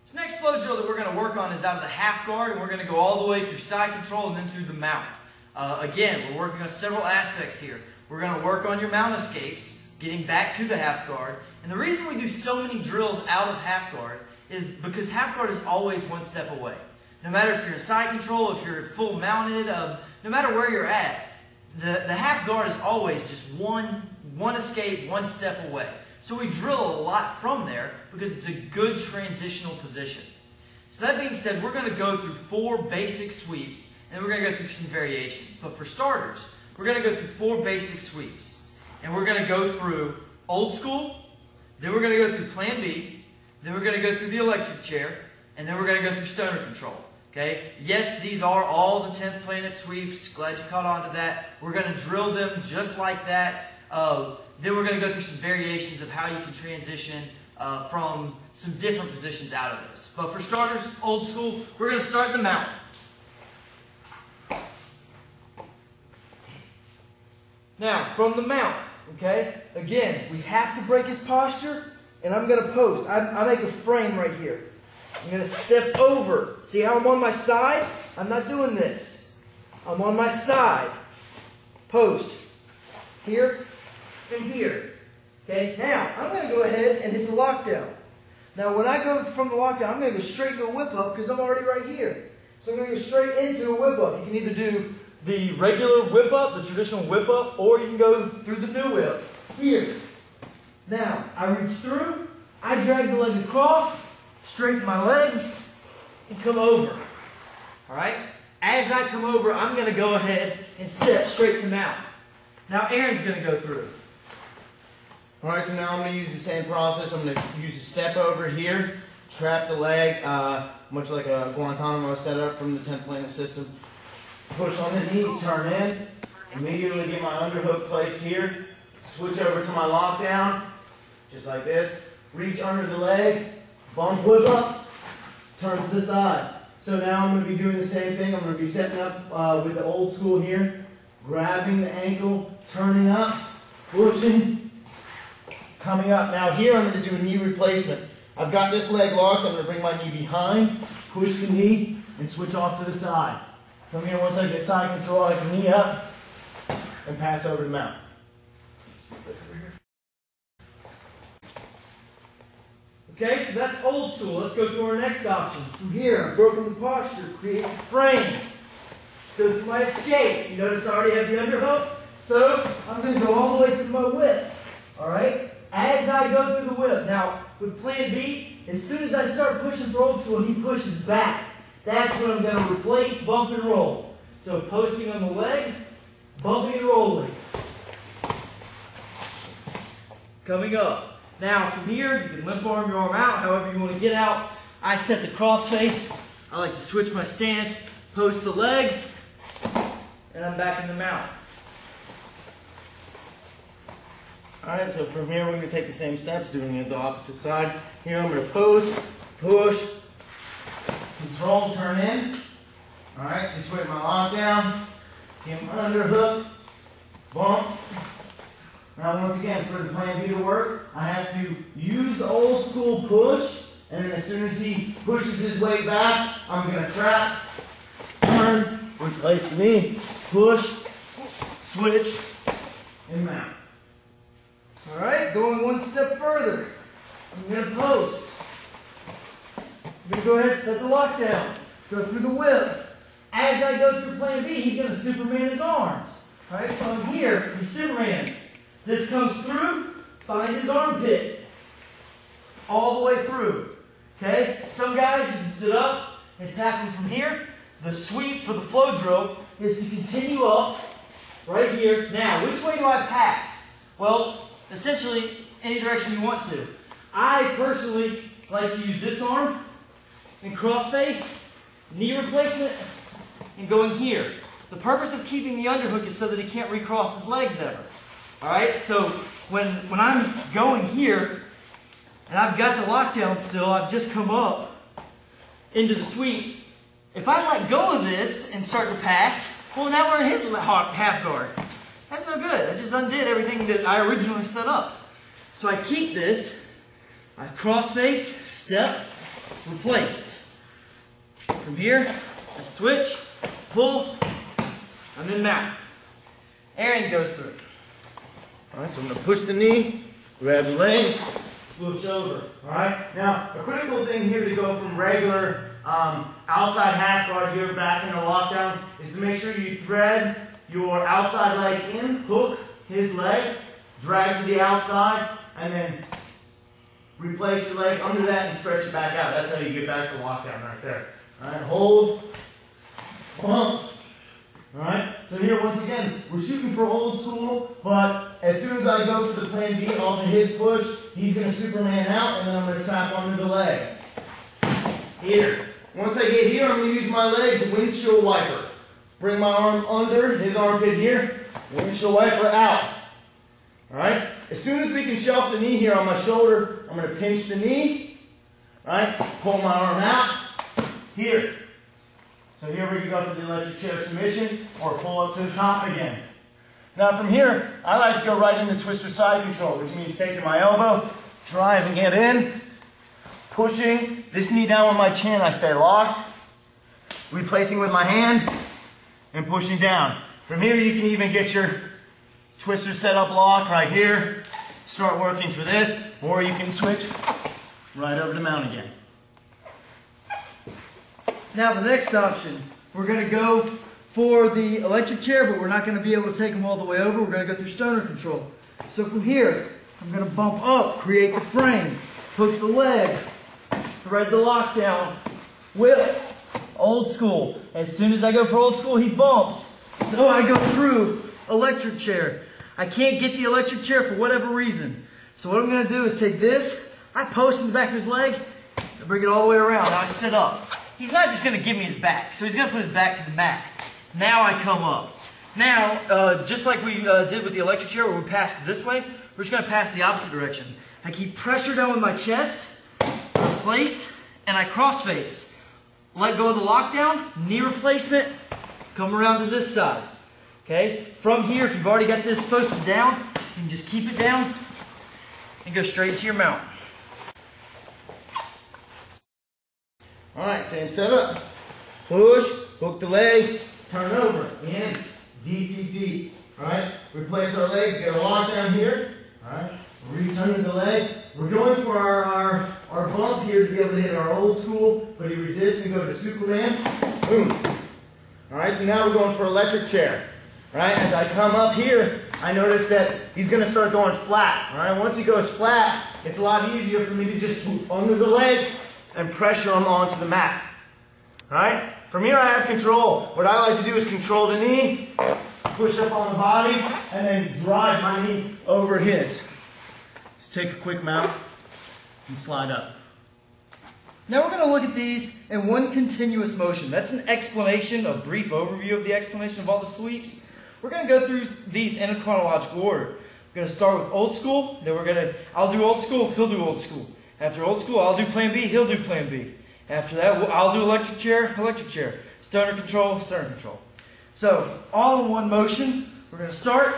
This next flow drill that we're going to work on is out of the half guard, and we're going to go all the way through side control and then through the mount. Again, we're working on several aspects here. We're going to work on your mount escapes, getting back to the half guard. And the reason we do so many drills out of half guard is because half guard is always one step away. No matter if you're in side control, if you're full mounted, no matter where you're at, the half guard is always just one escape, one step away. So we drill a lot from there because it's a good transitional position. So that being said, we're going to go through 4 basic sweeps, and we're going to go through some variations. But for starters, we're going to go through 4 basic sweeps. And we're going to go through old school, then we're going to go through plan B, then we're going to go through the electric chair, and then we're going to go through stoner control. Okay? Yes, these are all the 10th planet sweeps. Glad you caught on to that. We're going to drill them just like that. Then we're going to go through some variations of how you can transition from some different positions out of this. But for starters, old school, we're going to start the mount. Now, from the mount, okay, again, we have to break his posture, and I'm going to post. I make a frame right here. I'm going to step over. See how I'm on my side? I'm not doing this. I'm on my side. Post. Here and here. Okay, now I'm going to go ahead and hit the lockdown. Now when I go from the lockdown, I'm going to go straight into a whip up because I'm already right here. So I'm going to go straight into a whip up. You can either do the regular whip up, the traditional whip up, or you can go through the new whip. Here. Now, I reach through, I drag the leg across, straighten my legs, and come over. Alright? As I come over, I'm going to go ahead and step straight to mount. Now Aaron's going to go through. Alright, so now I'm going to use the same process. I'm going to use a step over here, trap the leg, much like a Guantanamo setup from the 10th planet system. Push on the knee, turn in, immediately get my underhook placed here, switch over to my lockdown, just like this, reach under the leg, bump whip up, turn to the side. So now I'm going to be doing the same thing. I'm going to be setting up with the old school here, grabbing the ankle, turning up, pushing, coming up. Now here I'm going to do a knee replacement. I've got this leg locked. I'm going to bring my knee behind, push the knee, and switch off to the side. Come here, once I get side control, I can knee up and pass over to mount. Okay, so that's old school. Let's go through our next option. From here, I've broken the posture, create the frame. Go through my escape. You notice I already have the underhook, so I'm going to go all the way through my whip. Alright? As I go through the whip. Now, with plan B, as soon as I start pushing for old school, he pushes back. That's what I'm going to replace, bump and roll. So posting on the leg, bumping and rolling. Coming up. Now from here, you can limp arm your arm out, however you want to get out. I set the cross face. I like to switch my stance, post the leg, and I'm back in the mount. Alright, so from here we're going to take the same steps, doing it the opposite side. Here I'm going to post, push, control, turn in. Alright, situate my lockdown. Get my underhook. Bump. Now once again, for the plan B to work, I have to use the old school push, and then as soon as he pushes his weight back, I'm going to trap, turn, replace the knee, push, switch, and mount. Alright, going one step further. I'm going to post. I'm going to go ahead and set the lockdown. Go through the whip. As I go through plan B, he's going to Superman his arms. Alright, so I'm here, he Supermans. This comes through, find his armpit. All the way through. Okay? Some guys, you can sit up and tap him from here. The sweep for the flow drill is to continue up right here. Now, which way do I pass? Well, essentially, any direction you want to. I personally like to use this arm and cross face, knee replacement, and going here. The purpose of keeping the underhook is so that he can't recross his legs ever. Alright, so when I'm going here, and I've got the lockdown still, I've just come up into the sweep. If I let go of this and start to pass, well now we're in his half guard. That's no good. I just undid everything that I originally set up. So I keep this, I cross face, step, replace. From here, I switch, pull, and then mount. Aaron goes through. Alright, so I'm going to push the knee, grab the leg, push over. Alright, now a critical thing here to go from regular outside half guard here back into lockdown is to make sure you thread your outside leg in, hook his leg, drag to the outside, and then replace your leg under that and stretch it back out. That's how you get back to lockdown right there. Alright, hold, bump. Alright, so here once again, we're shooting for old school, but as soon as I go for the plan B off of his push, he's going to Superman out, and then I'm going to trap under the leg. Here. Once I get here, I'm going to use my legs as a windshield wiper. Bring my arm under his armpit here, windshield wiper out. Alright, as soon as we can shelf the knee here on my shoulder, I'm going to pinch the knee. Alright, pull my arm out. Here. So here we can go for the electric chair submission or pull up to the top again. Now from here, I like to go right into twister side control, which means taking my elbow, driving it in, pushing this knee down with my chin, I stay locked, replacing with my hand, and pushing down. From here you can even get your twister setup lock right here, start working for this, or you can switch right over to mount again. Now the next option, we're going to go for the electric chair, but we're not going to be able to take them all the way over. We're going to go through stoner control. So from here, I'm going to bump up, create the frame, hook the leg, thread the lockdown, whip, old school. As soon as I go for old school, he bumps. So I go through electric chair. I can't get the electric chair for whatever reason. So what I'm going to do is take this, I post in the back of his leg, and bring it all the way around. Now I sit up. He's not just going to give me his back, so he's going to put his back to the mat. Now I come up. Now, just like we did with the electric chair where we passed this way, we're just going to pass the opposite direction. I keep pressure down with my chest, replace, and I cross-face. Let go of the lockdown, knee replacement, come around to this side. Okay? From here, if you've already got this posted down, you can just keep it down and go straight into your mount. Alright, same setup. Push, hook the leg, turn over, in, deep, deep, deep. Alright, replace our legs, get a lockdown here. Alright, return to the leg. We're going for our bump here to be able to hit our old school, but he resists and go to Superman. Boom. Alright, so now we're going for electric chair. Alright, as I come up here, I notice that he's going to start going flat. Alright, once he goes flat, it's a lot easier for me to just swoop under the leg and pressure him onto the mat. Alright? From here I have control. What I like to do is control the knee, push up on the body, and then drive my knee over his. Just take a quick mount and slide up. Now we're going to look at these in one continuous motion. That's an explanation, a brief overview of the explanation of all the sweeps. We're going to go through these in a chronological order. We're going to start with old school, then I'll do old school, he'll do old school. After old school, I'll do plan B, he'll do plan B. After that, I'll do electric chair, stoner control, stoner control. So, all in one motion, we're going to start.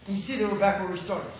And you see that we're back where we started.